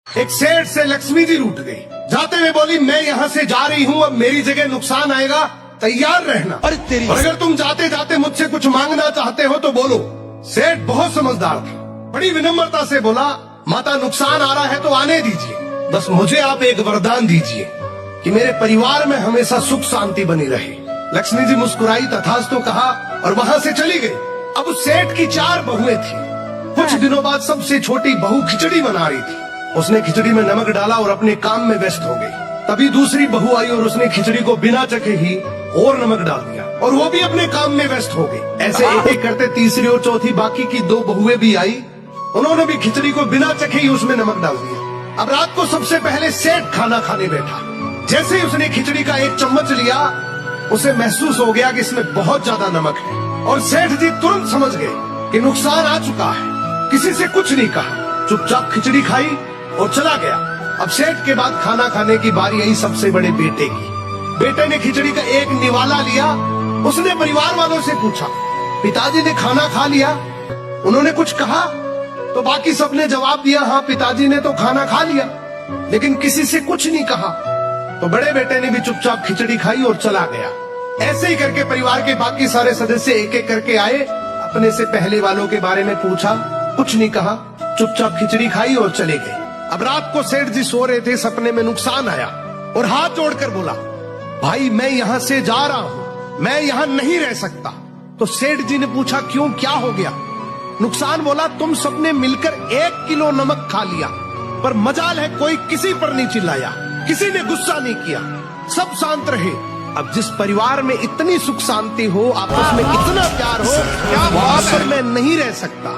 एक सेठ से लक्ष्मी जी रूठ गई। जाते हुए बोली, मैं यहाँ से जा रही हूँ, अब मेरी जगह नुकसान आएगा, तैयार रहना। और अगर तुम जाते जाते मुझसे कुछ मांगना चाहते हो तो बोलो। सेठ बहुत समझदार था, बड़ी विनम्रता से बोला, माता नुकसान आ रहा है तो आने दीजिए, बस मुझे आप एक वरदान दीजिए कि मेरे परिवार में हमेशा सुख शांति बनी रहे। लक्ष्मी जी मुस्कुराई, तथास्तु कहा और वहाँ से चली गई। अब उस सेठ की 4 बहुएं थी। कुछ दिनों बाद सबसे छोटी बहू खिचड़ी बना रही थी। उसने खिचड़ी में नमक डाला और अपने काम में व्यस्त हो गई। तभी दूसरी बहू आई और उसने खिचड़ी को बिना चखे ही और नमक डाल दिया और वो भी अपने काम में व्यस्त हो गई। ऐसे एक एक करते तीसरी और चौथी बाकी की 2 बहुएं भी आई। उन्होंने भी खिचड़ी को बिना चखे ही उसमें नमक डाल दिया। अब रात को सबसे पहले सेठ खाना खाने बैठा। जैसे ही उसने खिचड़ी का 1 चम्मच लिया, उसे महसूस हो गया कि इसमें बहुत ज्यादा नमक है और सेठ जी तुरंत समझ गए कि नुकसान आ चुका है। किसी से कुछ नहीं कहा, चुपचाप खिचड़ी खाई और चला गया। अब सेठ के बाद खाना खाने की बारी आई सबसे बड़े बेटे की। बेटे ने खिचड़ी का 1 निवाला लिया। उसने परिवार वालों से पूछा, पिताजी ने खाना खा लिया? उन्होंने कुछ कहा तो बाकी सबने जवाब दिया, हाँ पिताजी ने तो खाना खा लिया, लेकिन किसी से कुछ नहीं कहा। तो बड़े बेटे ने भी चुपचाप खिचड़ी खाई और चला गया। ऐसे ही करके परिवार के बाकी सारे सदस्य एक एक करके आए, अपने से पहले वालों के बारे में पूछा, कुछ नहीं कहा, चुपचाप खिचड़ी खाई और चले गए। अब रात को सेठ जी सो रहे थे, सपने में नुकसान आया और हाथ जोड़कर बोला, भाई मैं यहाँ से जा रहा हूँ, मैं यहाँ नहीं रह सकता। तो सेठ जी ने पूछा, क्यों, क्या हो गया? नुकसान बोला, तुम सबने मिलकर 1 किलो नमक खा लिया, पर मजाल है कोई किसी पर नहीं चिल्लाया, किसी ने गुस्सा नहीं किया, सब शांत रहे। अब जिस परिवार में इतनी सुख शांति हो, आपस में इतना प्यार हो, क्या बात पर मैं नहीं रह सकता।